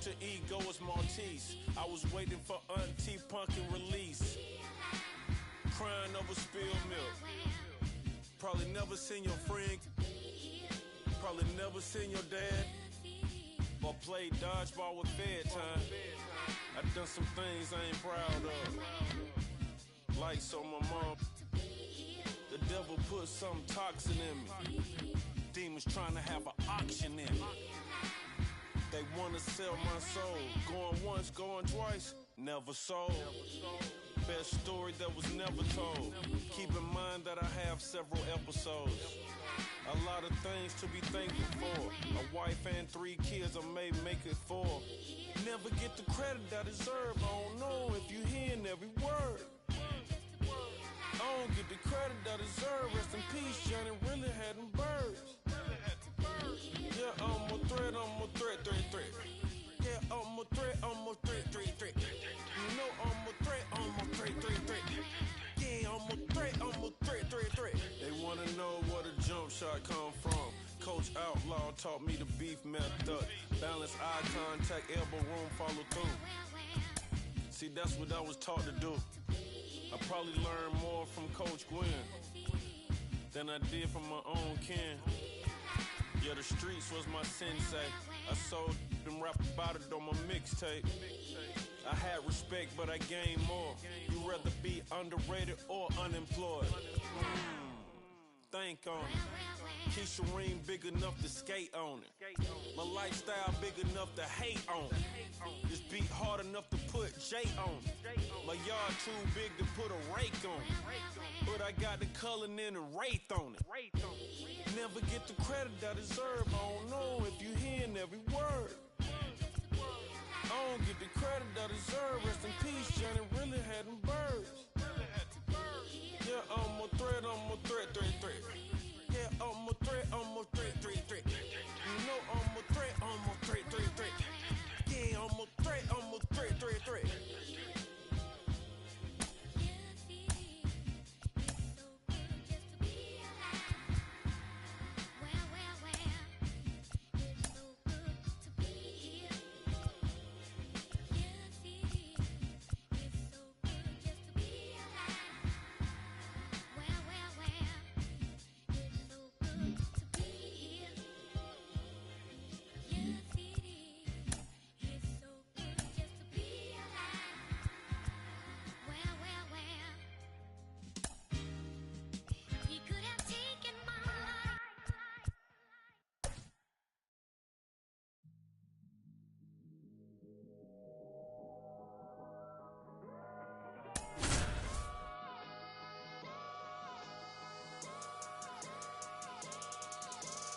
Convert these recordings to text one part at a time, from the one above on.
alter ego is Maltese. I was waiting for Auntie Pumpkin release. Crying over spilled milk. Probably never seen your friend. Probably never seen your dad. Or played dodgeball with Fed time. I done some things I ain't proud of. Like so my mom. The devil put something toxic in me. Demons trying to have an auction in me. They wanna sell my soul. Going once, going twice, never sold. Best story that was never told. Keep in mind that I have several episodes. A lot of things to be thankful for. A wife and 3 kids, I may make it 4. Never get the credit I deserve. I don't know if you hearing every word. I don't get the credit I deserve. Rest in peace, Johnny really had them birds. Yeah, I'm a threat, threat. Yeah, I'm a threat, threat. You know I'm a threat, threat. Yeah, I'm a threat, threat. They wanna know where the jump shot come from. Coach Outlaw taught me the beef method. Balance eye contact, elbow room, follow through. See, that's what I was taught to do. I probably learned more from Coach Gwen than I did from my own kin. Yeah, the streets was my sensei. I sold them, rap about it on my mixtape. I had respect, but I gained more. You rather be underrated or unemployed? Think on it. Keisha Ream big enough to skate on it. My lifestyle big enough to hate on it. This beat hard enough to put J on it. My yard too big to put a rake on it. But I got the Cullen in and Wraith on it. Never get the credit I deserve. I don't know if you hearing every word. I don't get the credit I deserve. Rest in peace, Johnny really had them birds. Yeah, I'm a threat, threat. Yeah, I'm a threat, threat. You know I'm a threat, threat. Yeah, I'm a threat, threat.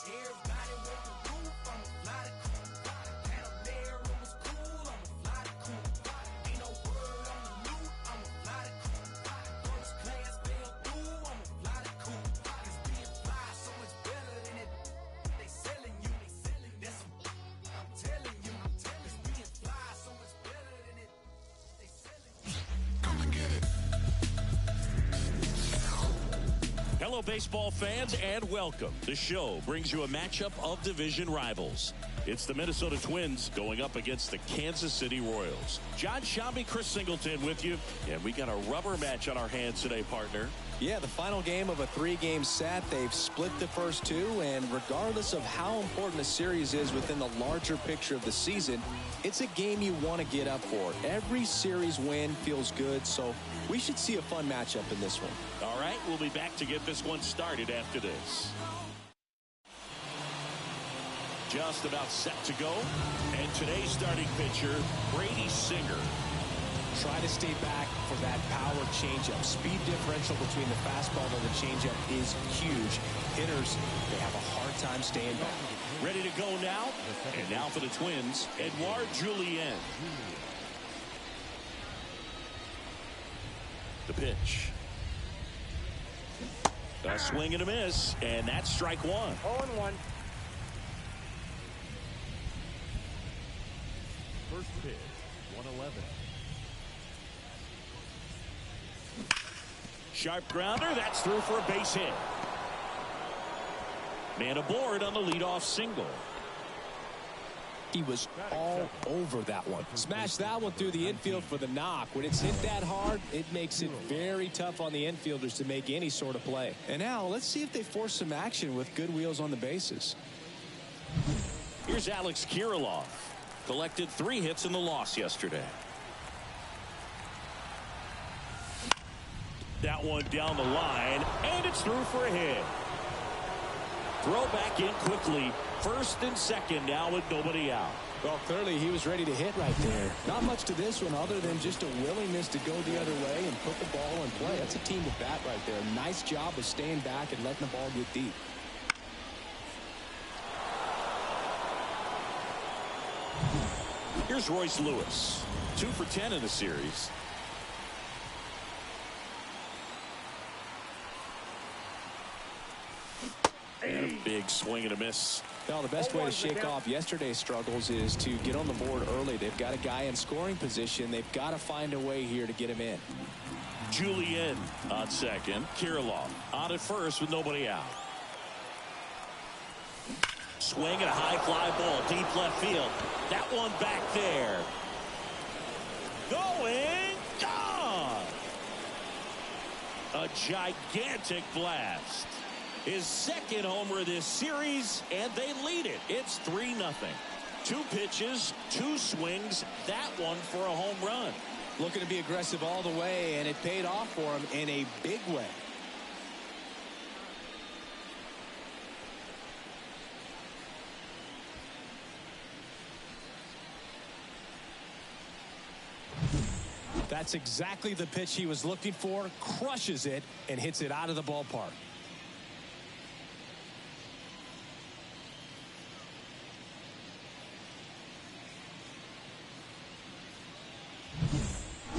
Everybody want the roof, I'ma fly the coop. Panamera was cool, I'ma fly the coop. Ain't no word on the loot, I'ma fly the coop. First class fell through, I'ma fly the coop. It's being fly so much better than it. They selling you, that's I'm telling you. It's being fly so much better than it. They selling you. Come and get it. Hello, baseball fans, and welcome. The show brings you a matchup of division rivals. It's the Minnesota Twins going up against the Kansas City Royals. John Shambi, Chris Singleton with you, and we got a rubber match on our hands today, partner. Yeah, the final game of a 3-game set. They've split the first 2, and regardless of how important a series is within the larger picture of the season, it's a game you want to get up for. Every series win feels good, so we should see a fun matchup in this one. All right, we'll be back to get this one started after this. Just about set to go, and today's starting pitcher, Brady Singer. Try to stay back for that power changeup. Speed differential between the fastball and the changeup is huge. Hitters, they have a hard time staying back. Ready to go now? And now for the Twins, Edouard Julien. The pitch. A swing and a miss, and that's strike one. 0-1. First pitch, 111. Sharp grounder, that's through for a base hit. Man aboard on the leadoff single. He was all over that one. Smashed that one through the infield for the knock. When it's hit that hard, it makes it very tough on the infielders to make any sort of play. And now let's see if they force some action with good wheels on the bases. Here's Alex Kirilloff. Collected 3 hits in the loss yesterday. That one down the line, and it's through for a hit. Throw back in quickly. First and second now with nobody out. Well, clearly he was ready to hit right there. Not much to this one other than just a willingness to go the other way and put the ball in play. That's a team at bat right there. Nice job of staying back and letting the ball get deep. Here's Royce Lewis. 2 for 10 in the series. And a big swing and a miss. Well, the best way to shake off yesterday's struggles is to get on the board early. They've got a guy in scoring position. They've got to find a way here to get him in. Julian on second. Kirilloff on at first with nobody out. Swing and a high fly ball deep left field. That one back there. Going gone. A gigantic blast. His second homer this series, and they lead it. It's 3-0. 2 pitches, 2 swings. That one for a home run. Looking to be aggressive all the way, and it paid off for him in a big way. That's exactly the pitch he was looking for. Crushes it and hits it out of the ballpark.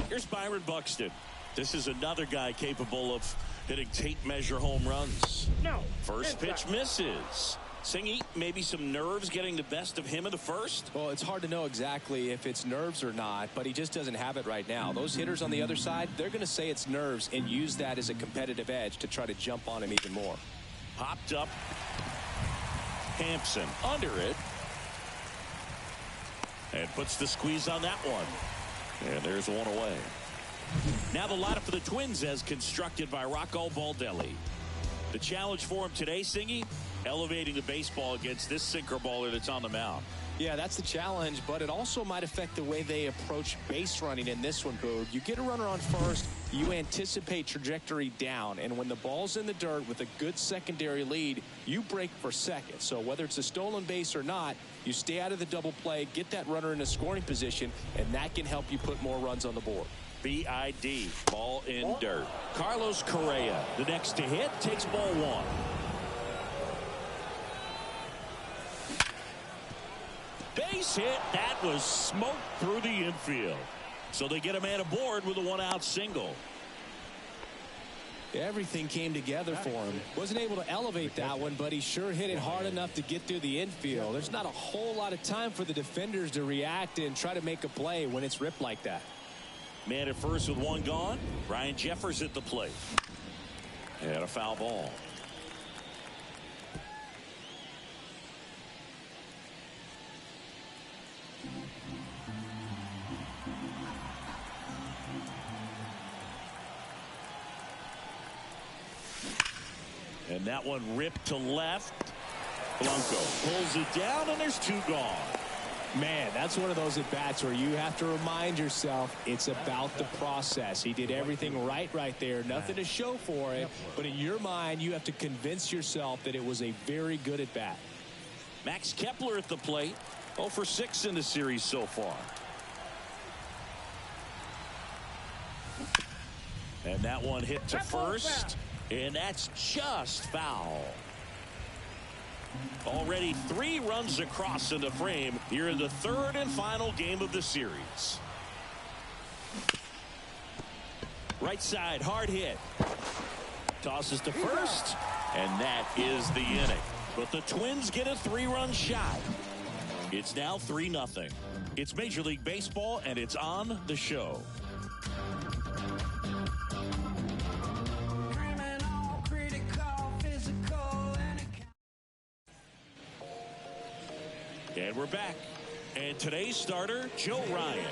Here's Byron Buxton. This is another guy capable of hitting tape measure home runs. No. First pitch misses. Singy, maybe some nerves getting the best of him in the first? Well, it's hard to know exactly if it's nerves or not, but he just doesn't have it right now. Those hitters on the other side, they're going to say it's nerves and use that as a competitive edge to try to jump on him even more. Popped up. Hampson under it. And puts the squeeze on that one. And there's one away. Now the lineup for the Twins as constructed by Rocco Baldelli. The challenge for him today, Singy, elevating the baseball against this sinker baller that's on the mound. Yeah, that's the challenge, but it also might affect the way they approach base running in this one, Boog. You get a runner on first, you anticipate trajectory down, and when the ball's in the dirt with a good secondary lead, you break for second. So whether it's a stolen base or not, you stay out of the double play, get that runner in a scoring position, and that can help you put more runs on the board. BID, ball in dirt. Carlos Correa, the next to hit, takes ball 1. Base hit. That was smoked through the infield. So they get a man aboard with a 1-out single. Everything came together for him. Wasn't able to elevate that one, but he sure hit it hard enough to get through the infield. There's not a whole lot of time for the defenders to react and try to make a play when it's ripped like that. Man at first with 1 gone. Ryan Jeffers at the plate. And a foul ball. And that one ripped to left. Blanco pulls it down, and there's 2 gone. Man, that's one of those at-bats where you have to remind yourself it's about the process. He did everything right there. Nothing to show for it. But in your mind, you have to convince yourself that it was a very good at-bat. Max Kepler at the plate. 0 for 6 in the series so far. And that one hit to first. And that's just foul. Already 3 runs across in the frame here in the 3rd and final game of the series. Right side, hard hit. Tosses to first, and that is the inning. But the Twins get a 3-run shot. It's now 3-0. It's Major League Baseball, and it's on the show. And we're back. And today's starter, Joe Ryan.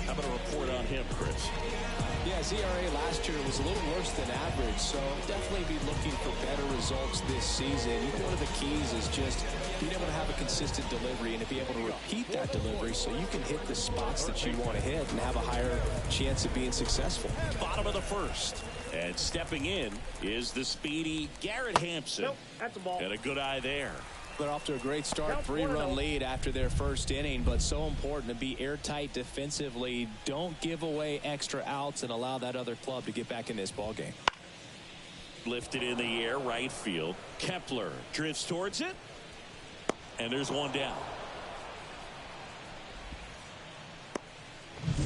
How about a report on him, Chris? Yeah, his ERA last year was a little worse than average, so definitely be looking for better results this season. One of the keys is just being able to have a consistent delivery and to be able to repeat that delivery so you can hit the spots that you want to hit and have a higher chance of being successful. Bottom of the first. And stepping in is the speedy Garrett Hampson. Nope, that's a ball. And a good eye there. They're off to a great start, 3-run lead after their first inning, but so important to be airtight defensively. Don't give away extra outs and allow that other club to get back in this ball game. Lifted in the air, right field. Kepler drifts towards it. And there's one down.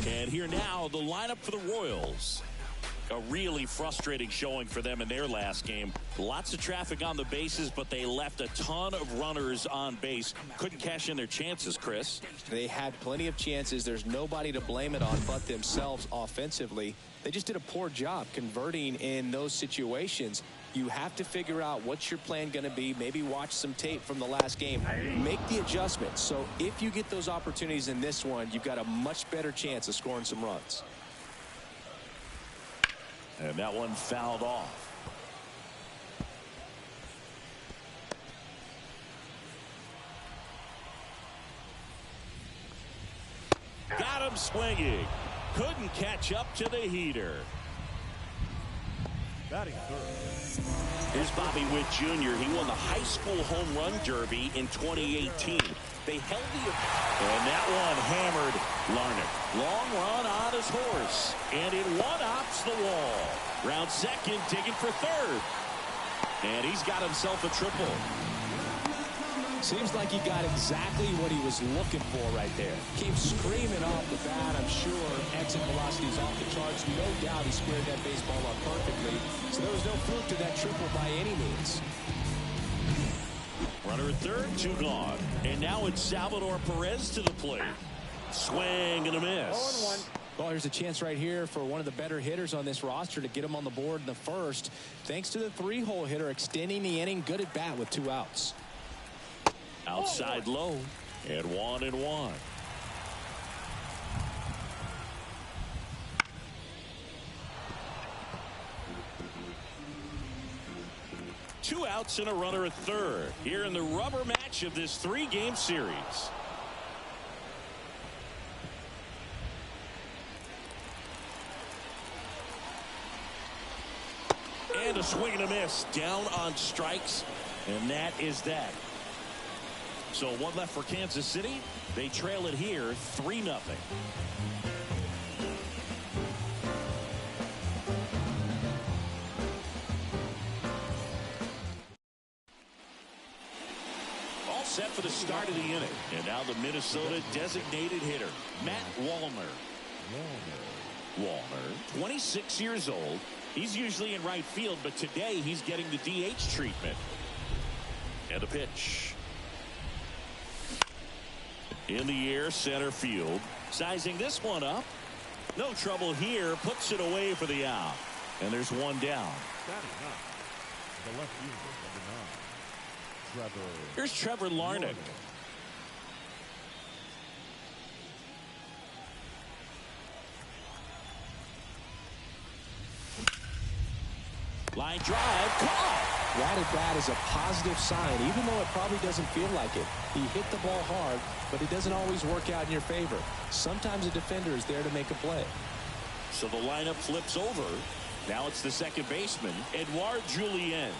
And here now, the lineup for the Royals. A really frustrating showing for them in their last game. Lots of traffic on the bases, but they left a ton of runners on base. Couldn't cash in their chances, Chris. They had plenty of chances. There's nobody to blame it on but themselves offensively. They just did a poor job converting in those situations. You have to figure out what's your plan going to be. Maybe watch some tape from the last game. Make the adjustments. So if you get those opportunities in this one, you've got a much better chance of scoring some runs. And that one fouled off. Got him swinging. Couldn't catch up to the heater. Batting third. Here's Bobby Witt Jr. He won the high school home run derby in 2018. They held the... And that one hammered Larnach. Long run on his horse. And it one-hops the wall. Round second, digging for third. And he's got himself a triple. Seems like he got exactly what he was looking for right there. Came screaming off the bat. I'm sure exit velocity's off the charts. No doubt he squared that baseball up perfectly. So there was no fluke to that triple by any means. Runner at third, 2 gone. And now it's Salvador Perez to the plate. Swing and a miss. 0-1. Well, here's a chance right here for one of the better hitters on this roster to get him on the board in the first. Thanks to the 3-hole hitter extending the inning. Good at bat with 2 outs. Outside low. And 1-1. Two outs and a runner at third here in the rubber match of this 3-game series. And a swing and a miss down on strikes, and that is that. So one left for Kansas City. They trail it here 3-0. Set for the start of the inning. And now the Minnesota designated hitter, Matt Wallner. Wallner, 26 years old. He's usually in right field, but today he's getting the DH treatment. And a pitch. In the air, center field. Sizing this one up. No trouble here. Puts it away for the out. And there's one down. Batting ninth, the left fielder, number 9. Here's Trevor Larnach. Line drive, caught. That at bat is a positive sign, even though it probably doesn't feel like it. He hit the ball hard, but it doesn't always work out in your favor. Sometimes a defender is there to make a play. So the lineup flips over. Now it's the second baseman, Edouard Julien.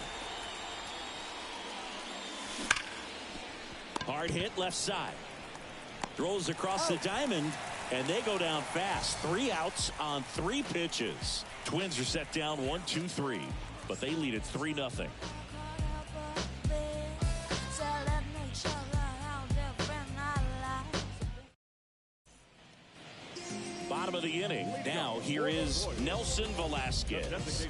Hard hit left side. Throws across the diamond, and they go down fast. 3 outs on 3 pitches. Twins are set down 1-2-3, but they lead at 3-0. Bottom of the inning. Now here is Nelson Velasquez.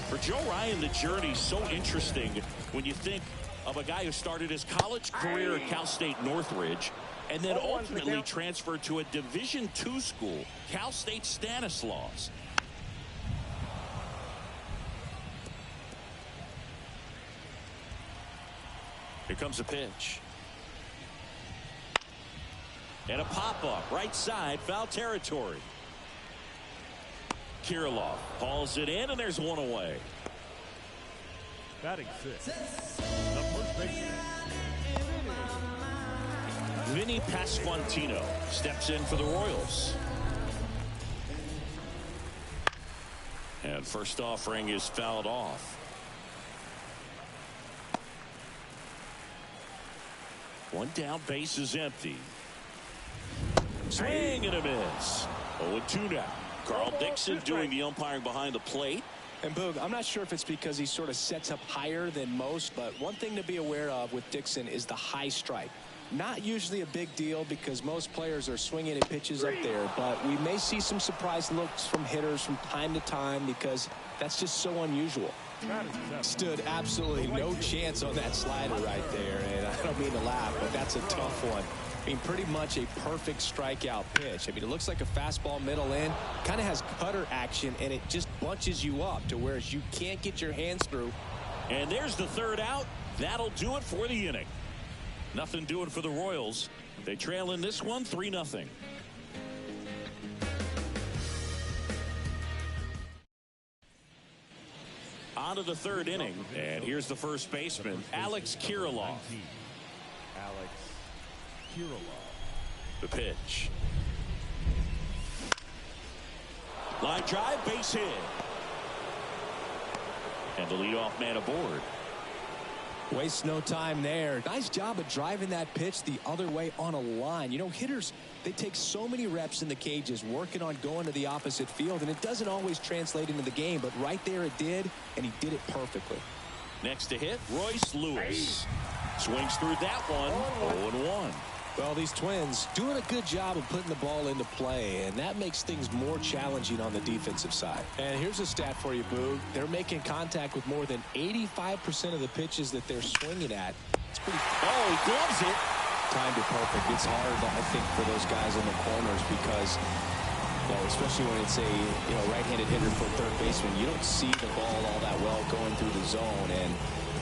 For Joe Ryan, the journey's so interesting when you think of a guy who started his college career at Cal State Northridge and then ultimately transferred to a Division II school, Cal State Stanislaus. Here comes a pitch. And a pop-up right side, foul territory. Kirilloff hauls it in, and there's one away. Batting six, the first baseman. Vinny Pasquantino steps in for the Royals. And first offering is fouled off. One down, base is empty. Swing and a miss. 0-2 now. Carl Dixon doing the umpiring behind the plate. And Boog, I'm not sure if it's because he sort of sets up higher than most, but one thing to be aware of with Dixon is the high strike. Not usually a big deal because most players are swinging at pitches up there, but we may see some surprise looks from hitters from time to time because that's just so unusual. Stood absolutely no chance on that slider right there, and I don't mean to laugh, but that's a tough one. I mean, pretty much a perfect strikeout pitch. I mean, it looks like a fastball middle in, kind of has cutter action, and it just bunches you up to whereas you can't get your hands through. And there's the third out. That'll do it for the inning. Nothing doing for the Royals. They trail in this one 3-0. On to the third inning, and here's the first baseman, Alex Kirilloff. Alex Kirilloff. The pitch. Line drive, base hit. And the leadoff man aboard. Waste no time there. Nice job of driving that pitch the other way on a line. You know, hitters, they take so many reps in the cages working on going to the opposite field, and it doesn't always translate into the game, but right there it did, and he did it perfectly. Next to hit, Royce Lewis. Swings through that one, 0-1. Well, these Twins doing a good job of putting the ball into play, and that makes things more challenging on the defensive side. And here's a stat for you, Boog. They're making contact with more than 85% of the pitches that they're swinging at. It's pretty. Oh, he gloves it. Timed it perfect. It's hard, I think, for those guys in the corners because, you know, especially when it's a right-handed hitter for third baseman, you don't see the ball all that well going through the zone. And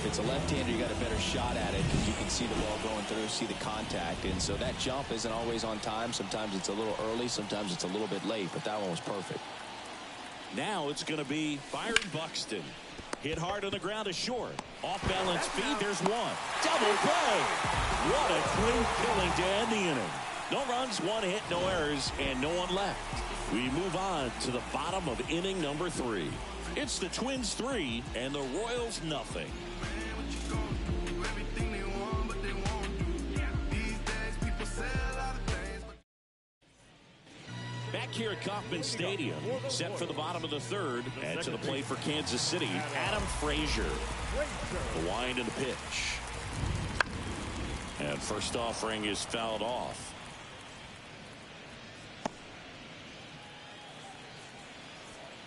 if it's a left-hander, you got a better shot at it because you can see the ball going through, see the contact. And so that jump isn't always on time. Sometimes it's a little early. Sometimes it's a little bit late. But that one was perfect. Now it's going to be Byron Buxton. Hit hard on the ground is short. Off-balance feed, there's one. Double play. What a clean killing to end the inning. No runs, one hit, no errors, and no one left. We move on to the bottom of inning number 3. It's the Twins 3 and the Royals nothing. Back here at Kauffman Stadium, set for the bottom of the third, and to the plate for Kansas City, Adam Frazier. The wind and the pitch. And first offering is fouled off.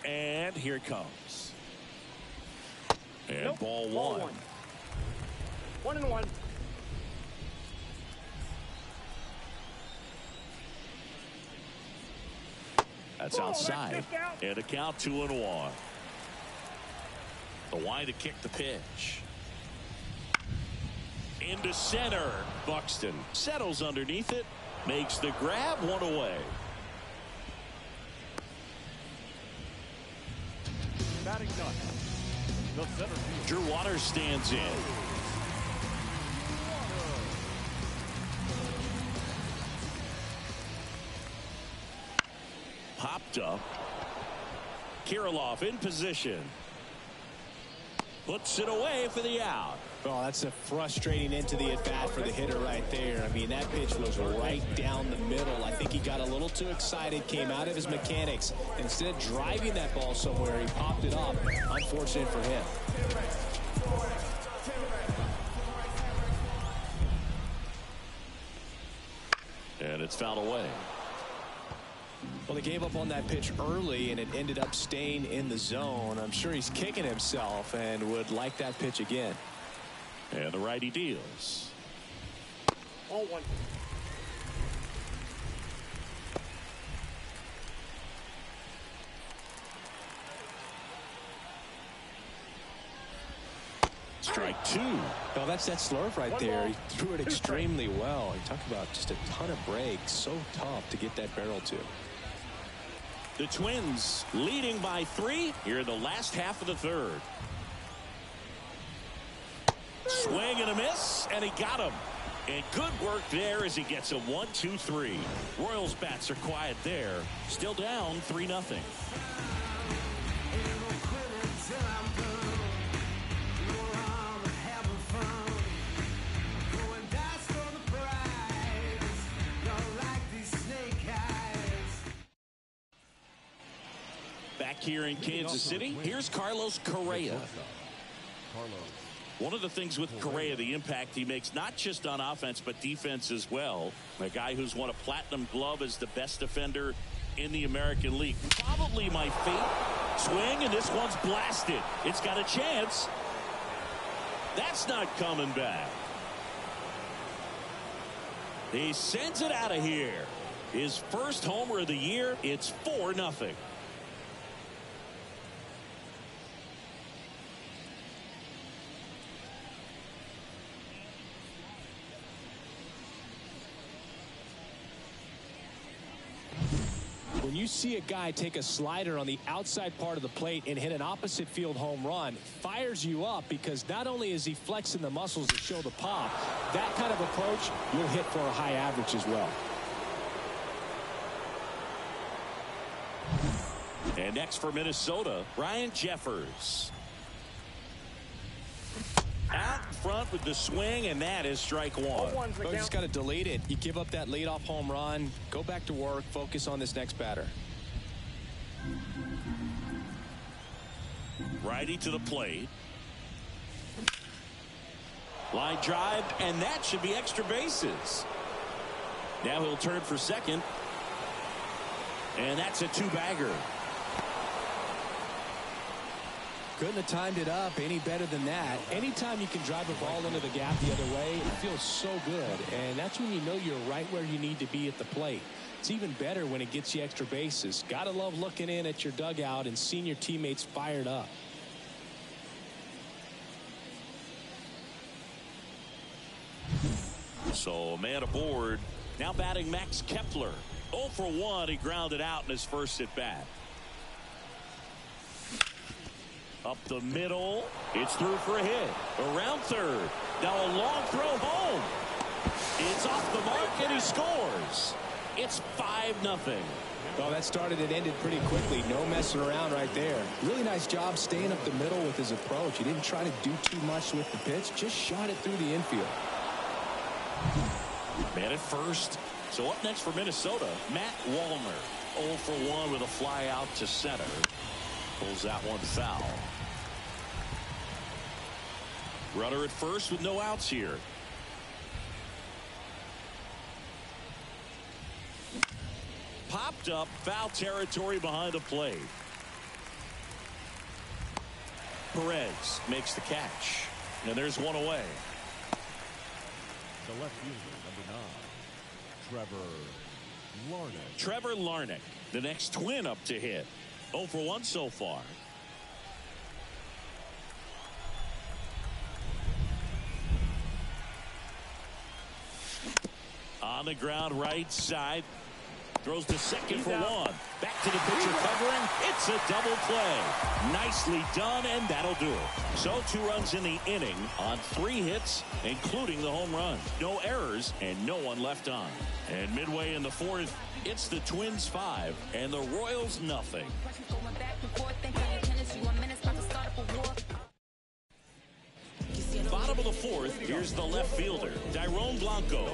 And here it comes. And ball one. 1-1. That's outside. And a count 2-1. The wind to kick the pitch. Into center. Buxton settles underneath it. Makes the grab, one away. Batting none. The center field. Drew Waters stands in. Popped up. Kirilloff in position. Puts it away for the out. Well, that's a frustrating end to the at-bat for the hitter right there. I mean, that pitch was right down the middle. I think he got a little too excited, came out of his mechanics. Instead of driving that ball somewhere, he popped it up. Unfortunate for him. And it's fouled away. Well, they gave up on that pitch early, and it ended up staying in the zone. I'm sure he's kicking himself and would like that pitch again. And the righty deals. 0-1. Strike strike two. Well, that's that slurve right there. He threw it extremely well. You talk about just a ton of breaks. So tough to get that barrel to. The Twins leading by 3 here in the last half of the third. Swing and a miss, and he got him. And good work there as he gets a 1-2-3. Royals bats are quiet there. Still down 3-0. Back here in Kansas City, here's Carlos Correa. One of the things with Correa, the impact he makes, not just on offense, but defense as well. A guy who's won a platinum glove as the best defender in the American League. Probably my fate. Swing, and this one's blasted. It's got a chance. That's not coming back. He sends it out of here. His first homer of the year. It's 4-0. When you see a guy take a slider on the outside part of the plate and hit an opposite field home run, fires you up because not only is he flexing the muscles to show the pop, that kind of approach you'll hit for a high average as well. And next for Minnesota, Ryan Jeffers. Out front with the swing, and that is strike one. You just got to delete it. You give up that leadoff home run, go back to work, focus on this next batter. Righty to the plate. Line drive, and that should be extra bases. Now he'll turn for second. And that's a two-bagger. Couldn't have timed it up any better than that. Anytime you can drive a ball into the gap the other way, it feels so good. And that's when you know you're right where you need to be at the plate. It's even better when it gets you extra bases. Gotta love looking in at your dugout and seeing your teammates fired up. So man aboard. Now batting Max Kepler. 0 for 1. He grounded out in his first at bat. Up the middle. It's through for a hit. Around third. Now a long throw home. It's off the mark, and he scores. It's 5-0. Well, that started and ended pretty quickly. No messing around right there. Really nice job staying up the middle with his approach. He didn't try to do too much with the pitch. Just shot it through the infield. Man at first. So up next for Minnesota, Matt Wallner. 0 for 1 with a fly out to center. Pulls that one foul. Runner at first with no outs here. Popped up, foul territory behind the plate. Perez makes the catch. And there's one away. The left fielder, number 9, Trevor Larnach, the next Twin up to hit. 0 for 1 so far. On the ground right side. Throws to second for 1. Back to the pitcher covering. It's a double play. Nicely done, and that'll do it. So 2 runs in the inning on 3 hits, including the home run. No errors and no one left on. And midway in the 4th, it's the Twins 5 and the Royals nothing. Bottom of the 4th, here's the left fielder, Dairon Blanco.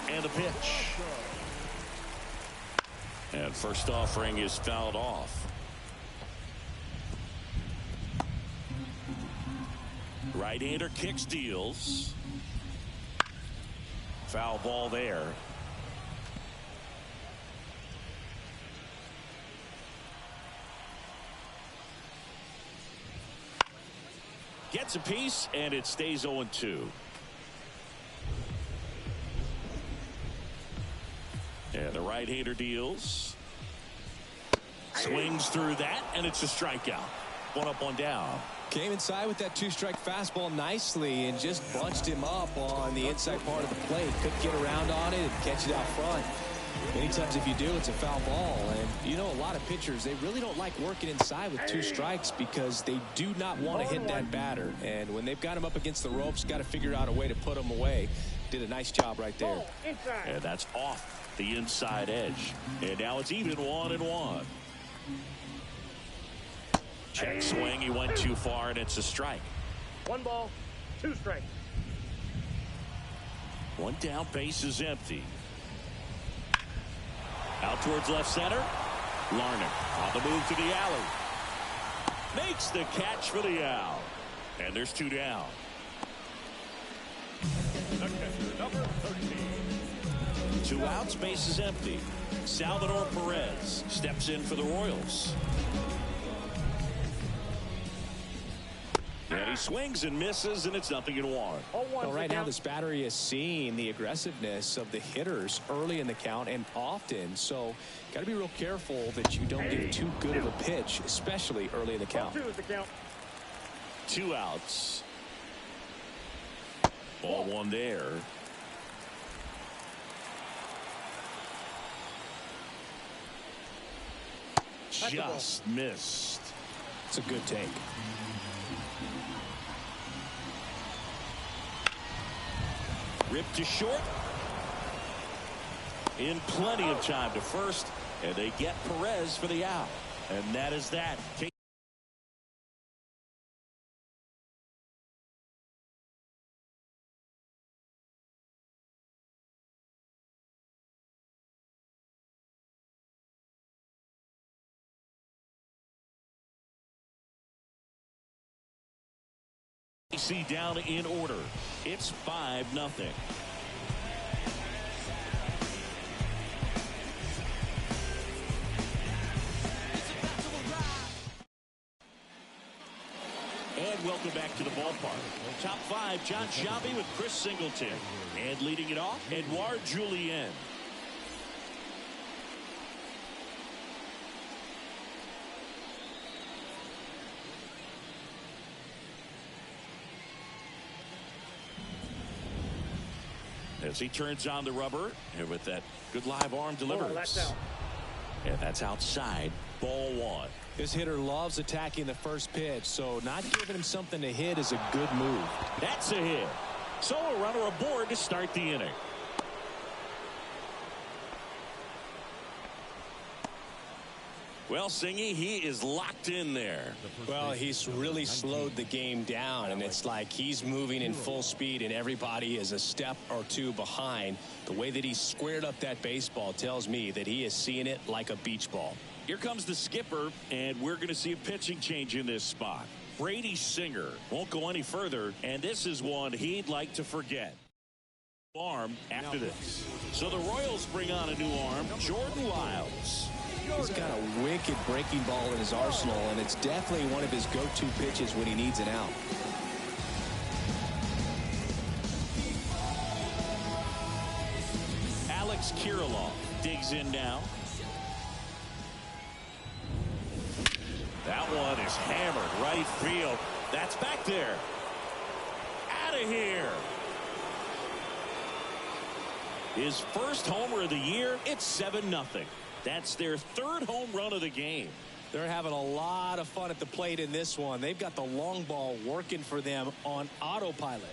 And the pitch. And first offering is fouled off. Right-hander kicks, deals. Foul ball there. Gets a piece, and it stays 0-2. And the right-hander deals. Swings through that, and it's a strikeout. 1 up, 1 down. Came inside with that two-strike fastball nicely and just bunched him up on the inside part of the plate. Couldn't get around on it and catch it out front. Many times if you do, it's a foul ball. And you know, a lot of pitchers, they really don't like working inside with two strikes because they do not want to hit that batter. And when they've got him up against the ropes, got to figure out a way to put him away. Did a nice job right there. And that's off the inside edge. And now it's even 1-1. Check swing. He went too far, and it's a strike. 1 ball, 2 strikes. 1 down, base is empty. Out towards left center. Larnach on the move to the alley. Makes the catch for the out. And there's 2 down. The catcher, number 13. 2 outs, base is empty. Salvador Perez steps in for the Royals. And he swings and misses, and it's 0-1. Well, right now this battery is seeing the aggressiveness of the hitters early in the count and often. So got to be real careful that you don't give too good of a pitch, especially early in the count. 2 is the count. 2 outs. Ball 1 there. Just missed. It's a good take. Ripped to short. In plenty of time to first. And they get Perez for the out. And that is that. AC down in order. It's 5-0. And welcome back to the ballpark. Top 5, John Sciambi with Chris Singleton. And leading it off, Edouard Julien. As he turns on the rubber, and with that good live arm delivers. That's out. And that's outside. Ball 1. This hitter loves attacking the first pitch, so not giving him something to hit is a good move. That's a hit. So a runner aboard to start the inning. Well, Singy, he is locked in there. Well, he's really slowed the game down, and it's like he's moving in full speed, and everybody is a step or 2 behind. The way that he squared up that baseball tells me that he is seeing it like a beach ball. Here comes the skipper, and we're going to see a pitching change in this spot. Brady Singer won't go any further, and this is one he'd like to forget. Arm after this. So the Royals bring on a new arm, Jordan Lyles. He's got a wicked breaking ball in his arsenal, and it's definitely one of his go-to pitches when he needs an out. Alex Kirilloff digs in now. That one is hammered right field. That's back there. Out of here. His first homer of the year. It's 7-0. That's their 3rd home run of the game. They're having a lot of fun at the plate in this one. They've got the long ball working for them on autopilot.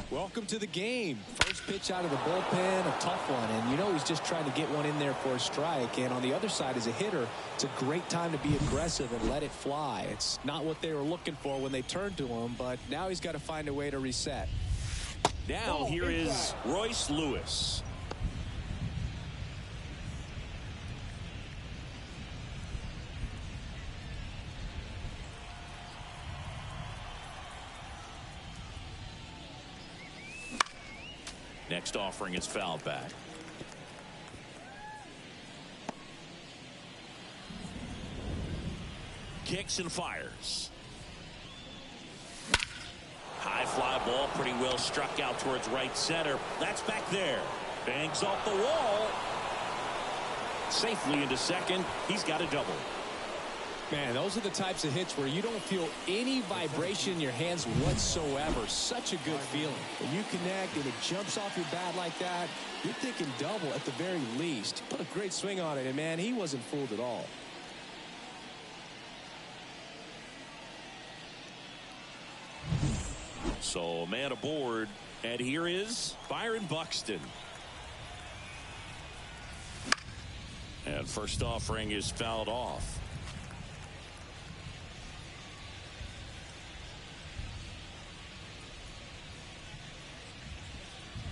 Welcome to the game. First pitch out of the bullpen, a tough one. And you know he's just trying to get one in there for a strike. And on the other side, as a hitter, it's a great time to be aggressive and let it fly. It's not what they were looking for when they turned to him, but now he's got to find a way to reset. Now here is Royce Lewis. Next offering is fouled back. Kicks and fires. High fly ball, pretty well struck out towards right center. That's back there. Bangs off the wall. Safely into second. He's got a double. Man, those are the types of hits where you don't feel any vibration in your hands whatsoever. Such a good feeling. When you connect and it jumps off your bat like that, you're thinking double at the very least. Put a great swing on it, and man, he wasn't fooled at all. So, man aboard, and here is Byron Buxton. And first offering is fouled off.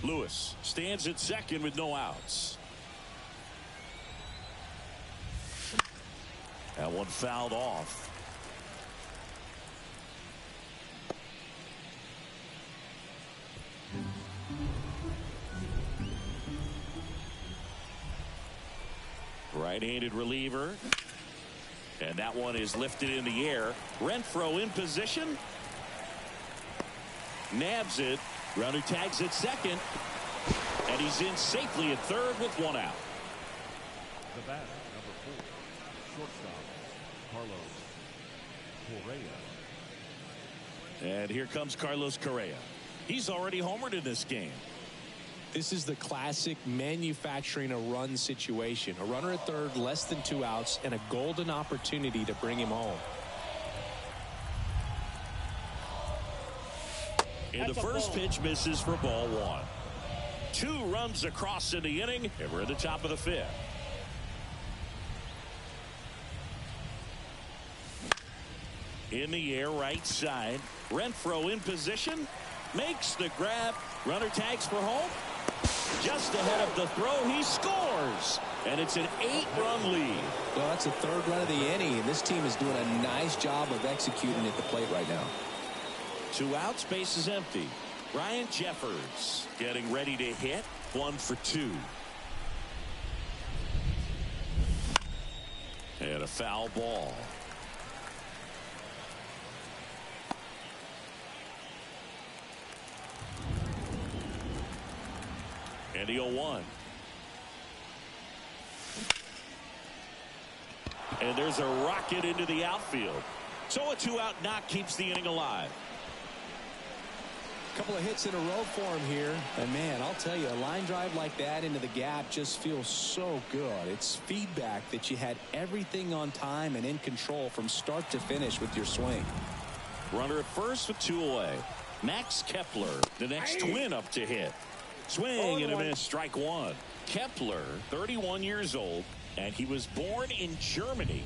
Lewis stands at second with no outs. That one fouled off. Right-handed reliever. And that one is lifted in the air. Renfroe in position. Nabs it. Runner tags at second. And he's in safely at third with one out. The batter, number 4, shortstop, Carlos Correa. And here comes Carlos Correa. He's already homered in this game. This is the classic manufacturing a run situation. A runner at third, less than 2 outs, and a golden opportunity to bring him home. And the first pitch misses for ball 1. 2 runs across in the inning, and we're at the top of the 5th. In the air, right side. Renfroe in position. Makes the grab. Runner tags for home. Just ahead of the throw, he scores. And it's an 8-run lead. Well, that's the 3rd run of the inning, and this team is doing a nice job of executing at the plate right now. 2 outs, base is empty. Ryan Jeffers getting ready to hit. 1 for 2. And a foul ball. And the 0-1. And there's a rocket into the outfield. So a 2-out knock keeps the inning alive. A couple of hits in a row for him here. And man, I'll tell you, a line drive like that into the gap just feels so good. It's feedback that you had everything on time and in control from start to finish with your swing. Runner at first with 2 away. Max Kepler, the next Twin up to hit. Swing and a miss, strike 1. Kepler, 31 years old, and he was born in Germany.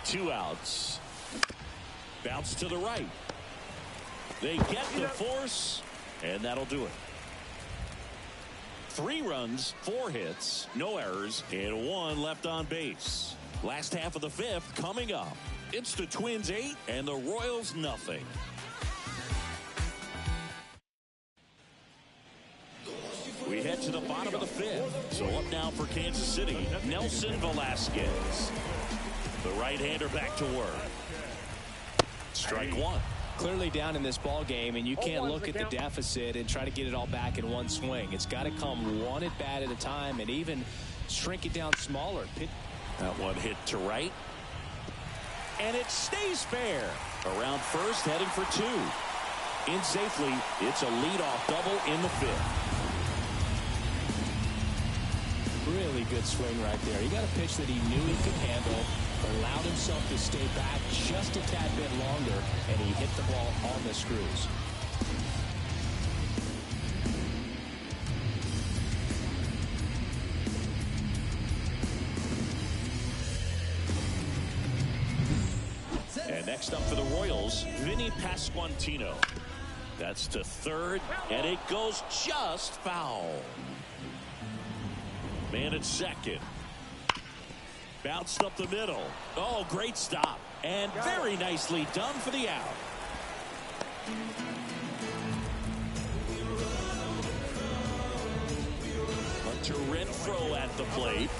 Two outs. Bounce to the right. They get the force, and that'll do it. 3 runs, 4 hits, no errors, and 1 left on base. Last half of the 5th coming up. It's the Twins 8 and the Royals nothing. We head to the bottom of the 5th. So up now for Kansas City, Nelson Velasquez. The right-hander back to work. Strike 1. Clearly down in this ball game, and you can't look at the deficit and try to get it all back in one swing. It's got to come one at bat at a time, and even shrink it down smaller. That one hit to right. And it stays fair. Around first, heading for 2. In safely, it's a leadoff double in the 5th. Really good swing right there. He got a pitch that he knew he could handle, allowed himself to stay back just a tad bit longer, and he hit the ball on the screws. And next up for the Royals, Vinny Pasquantino. That's to third, and it goes just foul. Man at second. Bounced up the middle. Oh, great stop. And very nicely done for the out. Hunter Renfroe at the plate.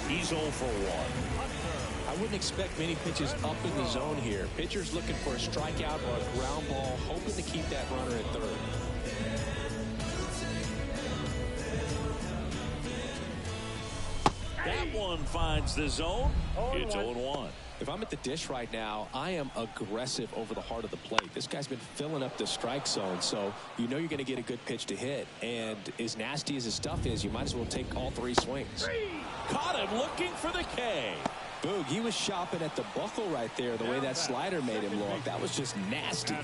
He's 0 for 1. I wouldn't expect many pitches up in the zone here. Pitcher's looking for a strikeout or a ground ball, hoping to keep that runner at third. That one finds the zone. It's 0-1. If I'm at the dish right now, I am aggressive over the heart of the plate. This guy's been filling up the strike zone, so you know you're going to get a good pitch to hit. And as nasty as his stuff is, you might as well take all 3 swings. Caught him looking for the K. Boog, he was shopping at the buckle right there, the way that slider made him look. That was just nasty.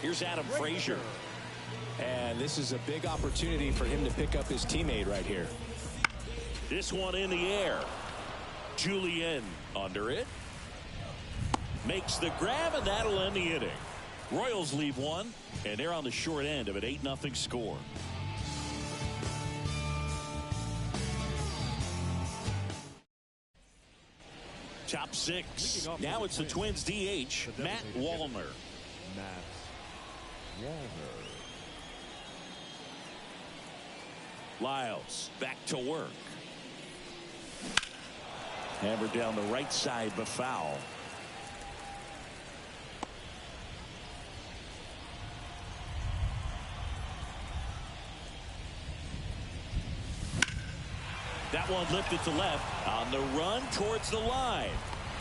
Here's Adam Frazier. And this is a big opportunity for him to pick up his teammate right here. This one in the air. Julien under it. Makes the grab, and that'll end the inning. Royals leave one, and they're on the short end of an 8-0 score. Top 6. Now it's the Twins DH, Matt Wallner. Matt Wallner. Lyles back to work. Hammered down the right side, but foul. That one lifted to left on the run towards the line.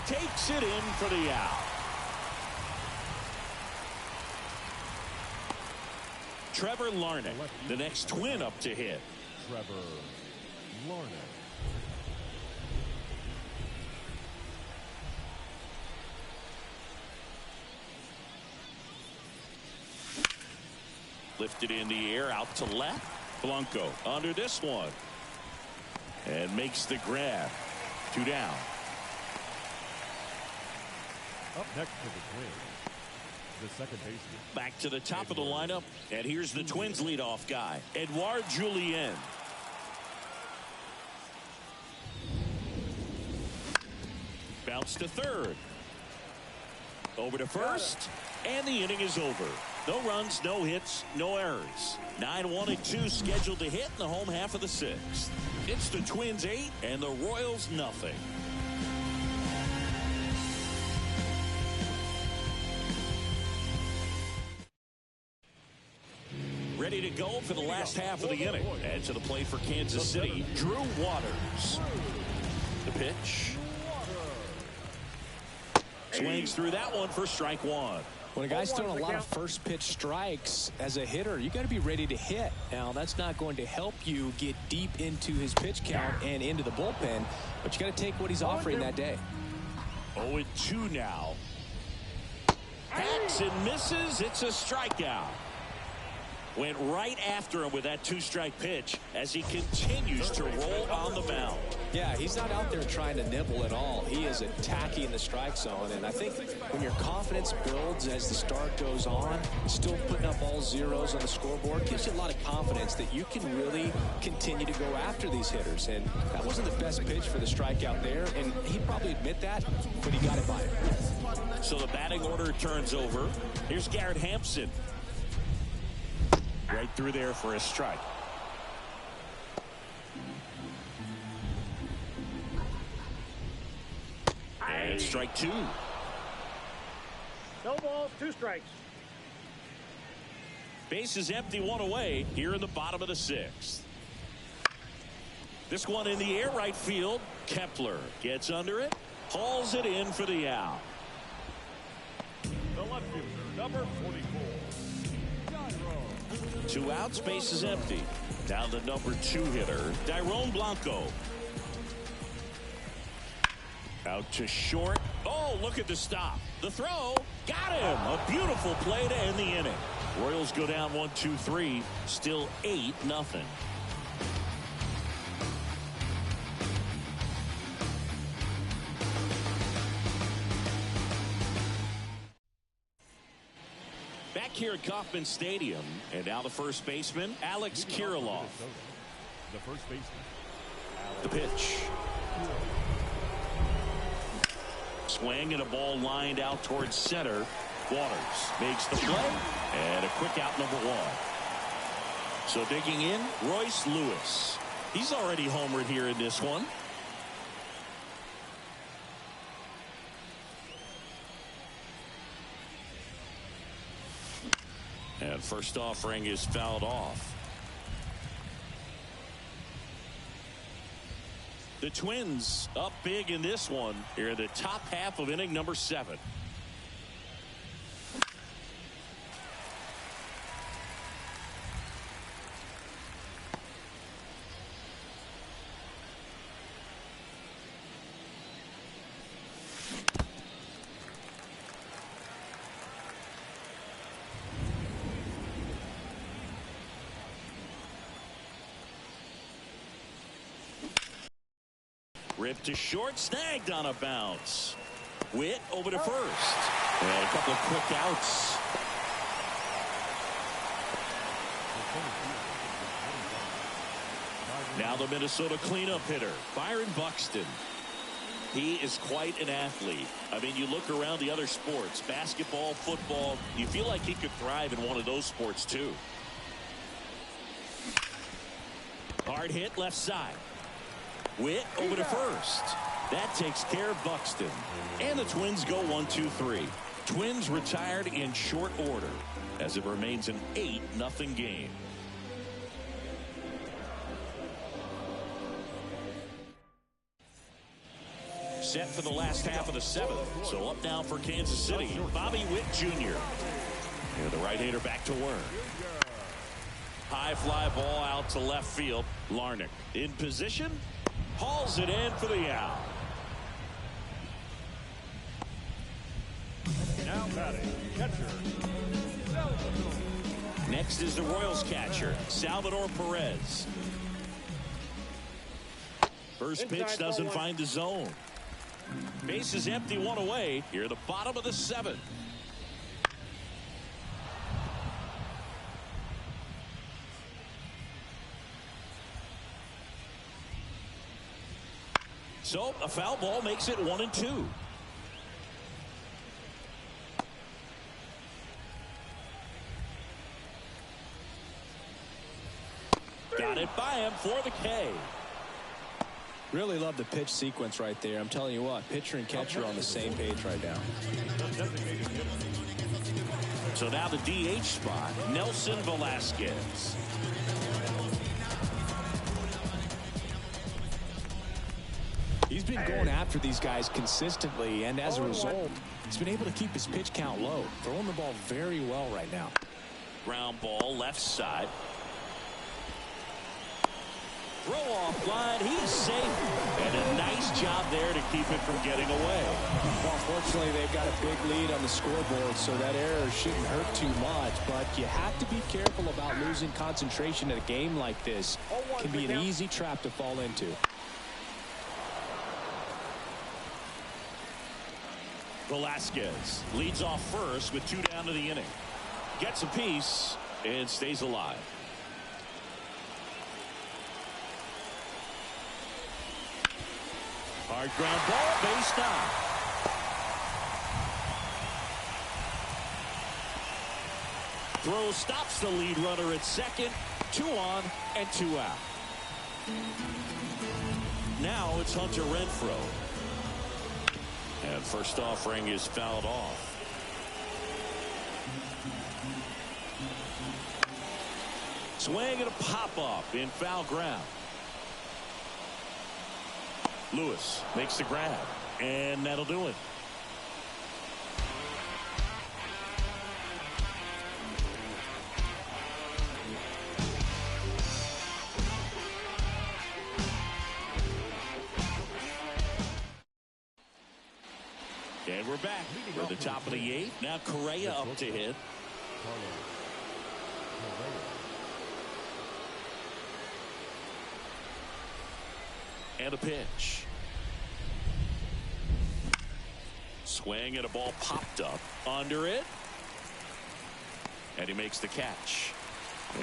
Takes it in for the out. Trevor Larnach, the next Twin up to hit. Trevor Larnach. Lifted in the air, out to left. Blanco under this one. And makes the grab. 2 down. Up next for the Twins, the second baseman. Back to the top of the lineup. And here's the Twins leadoff guy, Edouard Julien. Bounce to third. Over to first. And the inning is over. No runs, no hits, no errors. 9-1-2 scheduled to hit in the home half of the 6th. It's the Twins 8 and the Royals nothing. Ready to go for the last half of the inning. And to the plate for Kansas City, Drew Waters. The pitch. Swings through that one for strike 1. When a guy's throwing a lot of first pitch strikes as a hitter, you got to be ready to hit. Now, that's not going to help you get deep into his pitch count and into the bullpen, but you got to take what he's offering that day. 0-2 now. Hacks and misses. It's a strikeout. Went right after him with that 2-strike pitch as he continues to roll on the mound. Yeah, he's not out there trying to nibble at all. He is attacking the strike zone, and I think when your confidence builds as the start goes on, still putting up all zeros on the scoreboard gives you a lot of confidence that you can really continue to go after these hitters. And that wasn't the best pitch for the strikeout there, and he'd probably admit that, but he got it by it. So the batting order turns over. Here's Garrett Hampson. Right through there for a strike. And strike 2. No balls, 2 strikes. Base is empty, 1 away here in the bottom of the 6th. This one in the air, right field. Kepler gets under it, hauls it in for the out. The left fielder, number 44. 2 outs, base is empty. Now the number 2 hitter, Dairon Blanco. Out to short. Oh, look at the stop. The throw. Got him. A beautiful play to end the inning. Royals go down 1-2-3. Still 8-0. Back here at Kauffman Stadium, and now the first baseman, Alex Kirilloff. The first baseman. The pitch. Swing and a ball lined out towards center. Waters makes the play, and a quick out, number 1. So digging in, Royce Lewis. He's already homered here in this one. And first offering is fouled off. The Twins up big in this one here in the top half of inning number 7. Ripped to short, snagged on a bounce. Witt over to first. And a couple of quick outs. Now the Minnesota cleanup hitter, Byron Buxton. He is quite an athlete. I mean, you look around the other sports, basketball, football, you feel like he could thrive in one of those sports too. Hard hit left side. Witt over to first. That takes care of Buxton. And the Twins go 1-2-3. Twins retired in short order as it remains an 8-0 game. Set for the last half of the 7th. So up now for Kansas City, Bobby Witt Jr. And the right-hander back to work. High fly ball out to left field. Larnach in position. Hauls it in for the out. Now batting, catcher, Salvador. Next is the Royals catcher, Salvador Perez. First pitch doesn't find the zone. Base is empty, 1 away. Here at the bottom of the 7th. So a foul ball makes it 1-2. Got it by him for the K. Really love the pitch sequence right there. I'm telling you what, pitcher and catcher on the same page right now. So now the DH spot, Nelson Velasquez. He's been going after these guys consistently, and as a result, he's been able to keep his pitch count low, throwing the ball very well right now. Ground ball left side. Throw off line, he's safe, and a nice job there to keep it from getting away. Well, unfortunately, they've got a big lead on the scoreboard, so that error shouldn't hurt too much, but you have to be careful about losing concentration in a game like this. It can be an easy trap to fall into. Velasquez leads off first with 2 down to the inning. Gets a piece and stays alive. Hard ground ball, base down. Throw stops the lead runner at second. 2 on and 2 out. Now it's Hunter Renfroe. And first offering is fouled off. Swing and a pop-up in foul ground. Lewis makes the grab, and that'll do it. And we're back. We're at the top of the 8th. Now Correa up to hit. And a pitch. Swing and a ball popped up under it. And he makes the catch.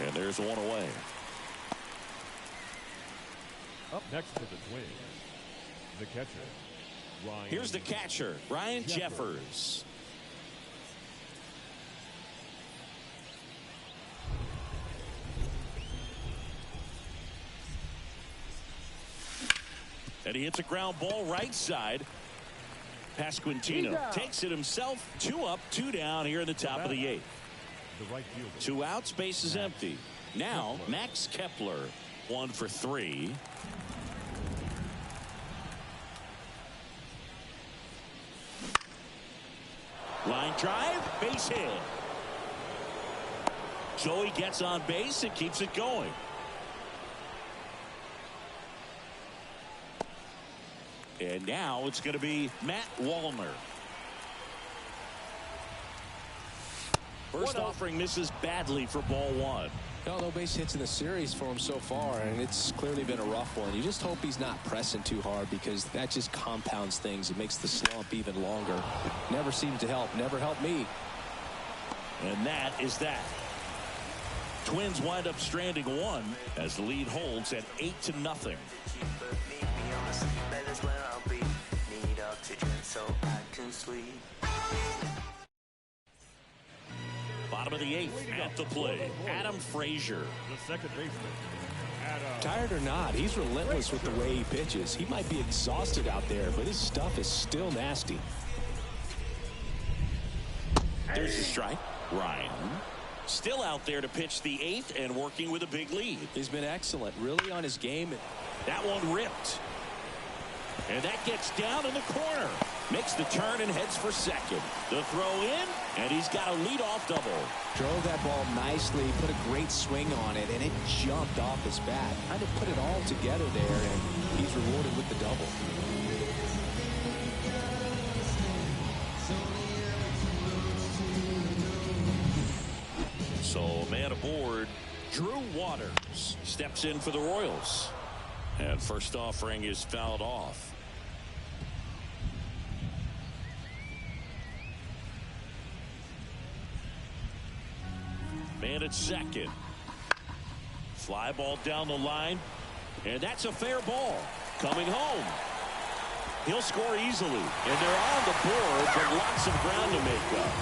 And there's 1 away. Up next to the Twins, the catcher, Ryan. Here's the catcher, Ryan Jeffers. And he hits a ground ball right side. Pasquantino takes it himself. 2 up, 2 down here in the top of the 8th. the right fielder. 2 outs, base is empty. Now Max Kepler, 1 for 3. Line drive, base hit. So he gets on base and keeps it going. And now it's going to be Matt Wallner. First offering misses badly for ball 1. No base hits in the series for him so far, and it's clearly been a rough one. You just hope he's not pressing too hard, because that just compounds things. It makes the slump even longer. Never seems to help. Never helped me. And that is that. Twins wind up stranding 1 as the lead holds at 8-0. Bottom of the 8th at the plate, Adam Frazier. The second baseman, Adam. Tired or not, he's relentless with the way he pitches. He might be exhausted out there, but his stuff is still nasty. There's the strike. Ryan still out there to pitch the 8th and working with a big lead. He's been excellent, really on his game. That one ripped. And that gets down in the corner. Makes the turn and heads for second. The throw in, and he's got a leadoff double. Drove that ball nicely, put a great swing on it, and it jumped off his bat. Kind of put it all together there, and he's rewarded with the double. So, man aboard, Drew Waters steps in for the Royals. And first offering is fouled off. Man at second. Fly ball down the line. And that's a fair ball. Coming home. He'll score easily. And they're on the board, but lots of ground to make up.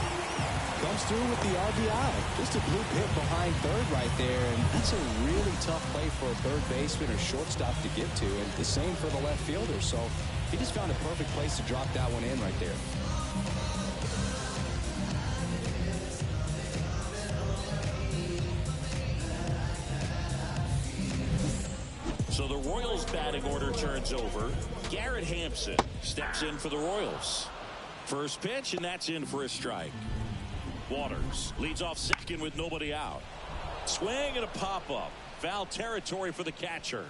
Comes through with the RBI. Just a blue hit behind third right there, and that's a really tough play for a third baseman or shortstop to get to, and the same for the left fielder. So he just found a perfect place to drop that one in right there. So the Royals batting order turns over. Garrett Hampson steps in for the Royals. First pitch, and that's in for a strike. Waters leads off second with nobody out. Swing and a pop-up. Foul territory for the catcher.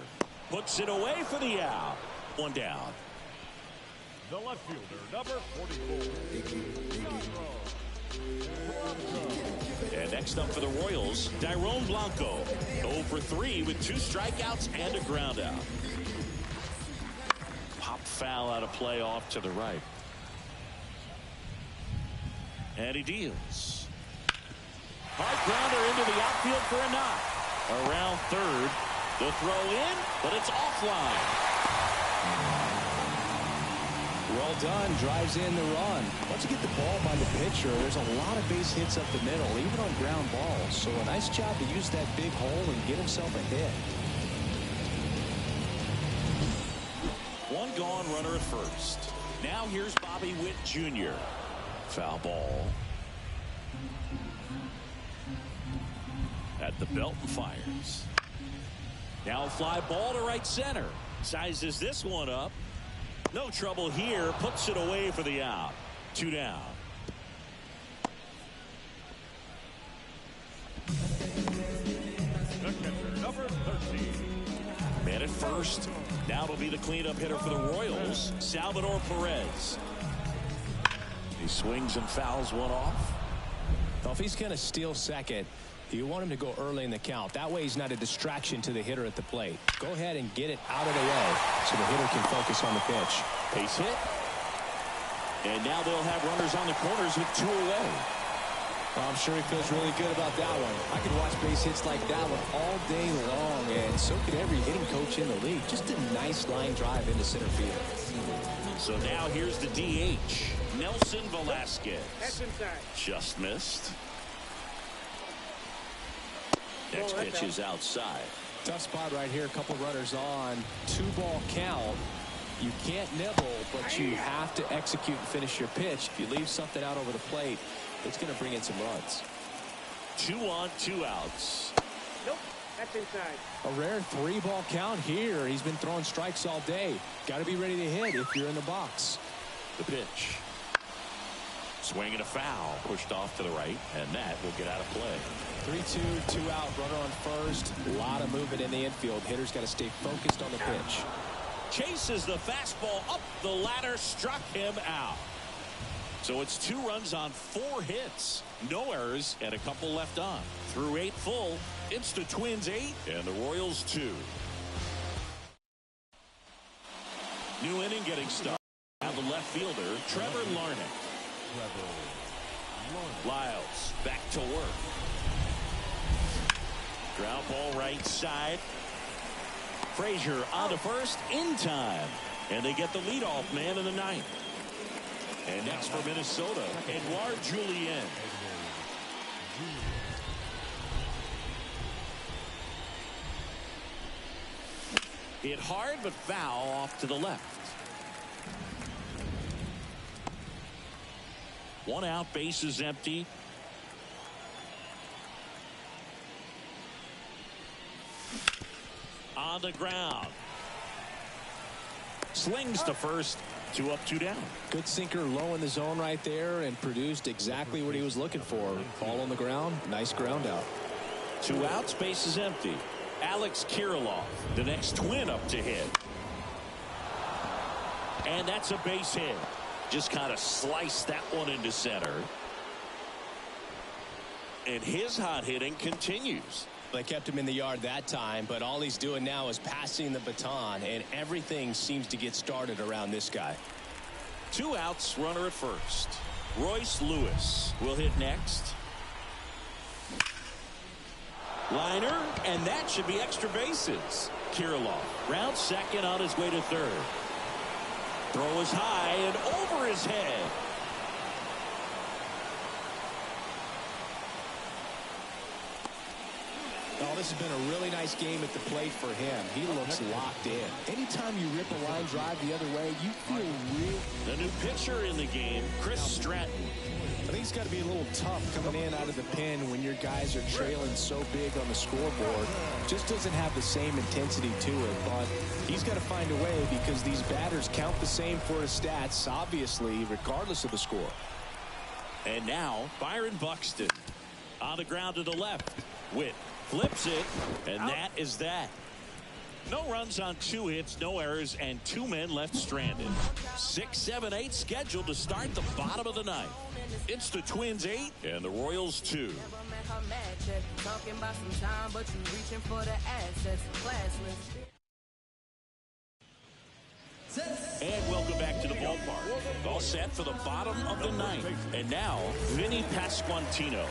Puts it away for the out. One down. The left fielder, number 44. And next up for the Royals, Dairon Blanco. 0 for 3 with 2 strikeouts and a ground out. Pop foul out of play off to the right. And he deals. Hard grounder into the outfield for a knock. Around third. The throw in, but it's offline. Well done. Drives in the run. Once you get the ball by the pitcher, there's a lot of base hits up the middle, even on ground balls. So a nice job to use that big hole and get himself a hit. One gone, runner at first. Now here's Bobby Witt Jr. Foul ball. At the belt and fires. Now a fly ball to right center. Sizes this one up. No trouble here. Puts it away for the out. 2 down. The catcher, number 13. Man at first. Now it'll be the cleanup hitter for the Royals, Salvador Perez. He swings and fouls one off. Well, if he's going to steal second, you want him to go early in the count. That way he's not a distraction to the hitter at the plate. Go ahead and get it out of the way so the hitter can focus on the pitch. Base hit. And now they'll have runners on the corners with 2 away. Well, I'm sure he feels really good about that one. I could watch base hits like that one all day long, and so could every hitting coach in the league. Just a nice line drive into center field. So now here's the DH, Nelson Velasquez. That's inside. Just missed. Next pitch is outside. Tough spot right here. A couple runners on. 2-ball count. You can't nibble, but you have to execute and finish your pitch. If you leave something out over the plate, it's going to bring in some runs. 2 on, 2 outs. Nope, that's inside. A rare 3-ball count here. He's been throwing strikes all day. Got to be ready to hit if you're in the box. The pitch. Swing and a foul. Pushed off to the right, and that will get out of play. 3-2, 2 out, runner on first. A lot of movement in the infield. Hitter's got to stay focused on the pitch. Chases the fastball up the ladder, struck him out. So it's 2 runs on 4 hits. No errors and a couple left on. Through 8 full, it's the Twins 8 and the Royals 2. New inning getting started. Now the left fielder, Trevor Larnach. Lyles back to work. Ground ball right side. Frazier on to first in time. And they get the leadoff man in the 9th. And next for Minnesota, Edouard Julien. Hit hard but foul off to the left. 1 out, bases empty. On the ground. Slings to first. 2 up, 2 down. Good sinker low in the zone right there and produced exactly what he was looking for. Ball on the ground. Nice ground out. 2 outs, bases empty. Alex Kirilloff, the next Twin up to hit. And that's a base hit. Just kind of sliced that one into center. And his hot hitting continues. They kept him in the yard that time, but all he's doing now is passing the baton, and everything seems to get started around this guy. 2 outs, runner at first. Royce Lewis will hit next. Liner, and that should be extra bases. Kirilloff rounds second on his way to third. Throw is high and over his head. Oh, this has been a really nice game at the plate for him. He looks locked in. Anytime you rip a line drive the other way, you feel real. The new pitcher in the game, Chris Stratton. I think it's got to be a little tough coming in out of the pen when your guys are trailing so big on the scoreboard. Just doesn't have the same intensity to it, but he's got to find a way because these batters count the same for his stats, obviously, regardless of the score. And now, Byron Buxton on the ground to the left. Witt flips it, and that is that. No runs on 2 hits, no errors, and 2 men left stranded. 6, 7, 8 scheduled to start the bottom of the 9th. It's the Twins 8 and the Royals 2. And welcome back to the ballpark. All set for the bottom of the 9th. And now, Vinny Pasquantino.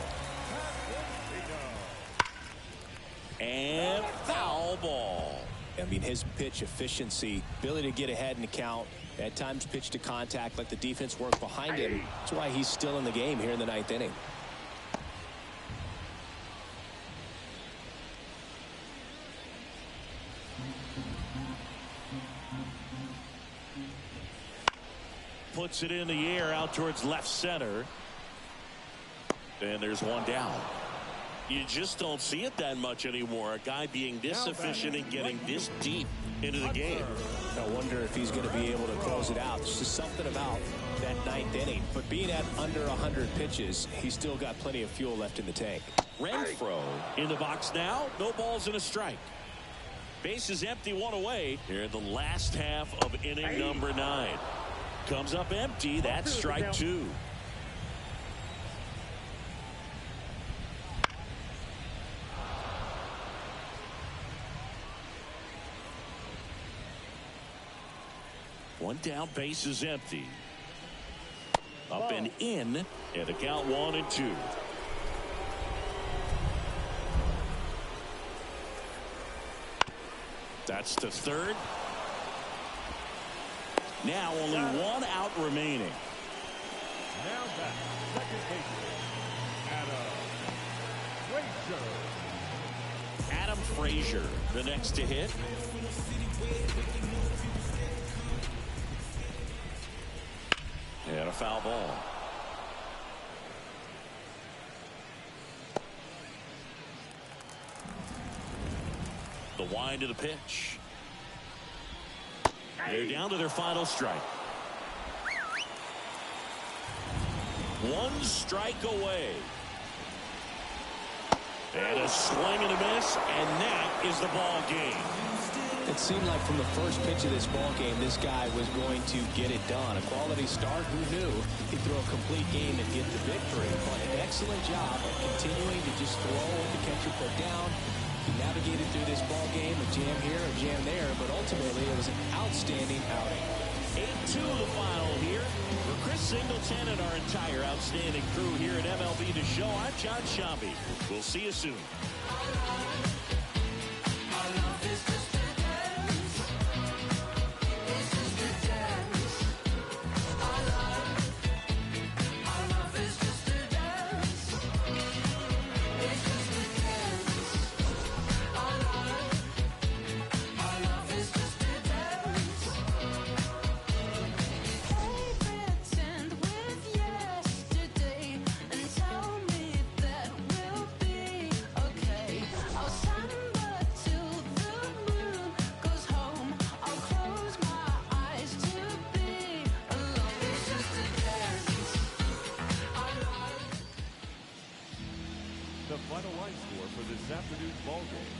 And foul ball. I mean, his pitch efficiency, ability to get ahead in the count, at times pitch to contact, let the defense work behind him. That's why he's still in the game here in the 9th inning. Puts it in the air out towards left center. And there's 1 down. You just don't see it that much anymore. A guy being this efficient and getting this deep into the game. I wonder if he's going to be able to close it out. There's just something about that 9th inning. But being at under 100 pitches, he's still got plenty of fuel left in the tank. Renfroe in the box now. No balls and a strike. Base is empty, 1 away. Here in the last half of inning number 9. Comes up empty. That's strike 2. One down, base is empty. Up and in, and a count 1 and 2. That's to third. Now only 1 out remaining. Now back, second baseman, Adam Frazier, the next to hit. And a foul ball. wind of the pitch. They're down to their final strike. One strike away. And a swing and a miss, and that is the ball game. It seemed like from the first pitch of this ball game, this guy was going to get it done. A quality start, who knew? He'd throw a complete game and get the victory. But an excellent job of continuing to just throw what the catcher put down. He navigated through this ball game, a jam here, a jam there, but ultimately it was an outstanding outing. 8-2 the final here. For Chris Singleton and our entire outstanding crew here at MLB The Show, I'm John Shambi. We'll see you soon. The final line score for this afternoon's ball game.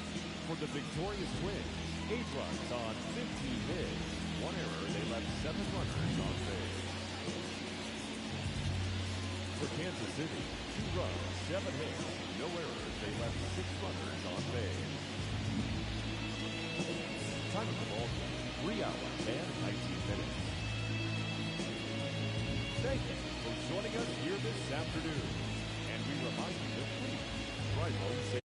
For the victorious Twins, 8 runs on 15 hits. 1 error, they left 7 runners on base. For Kansas City, 2 runs, 7 hits, no errors, they left 6 runners on base. Time of the ball game, 3 hours and 19 minutes. Thank you for joining us here this afternoon. And we remind you that please drive home safe.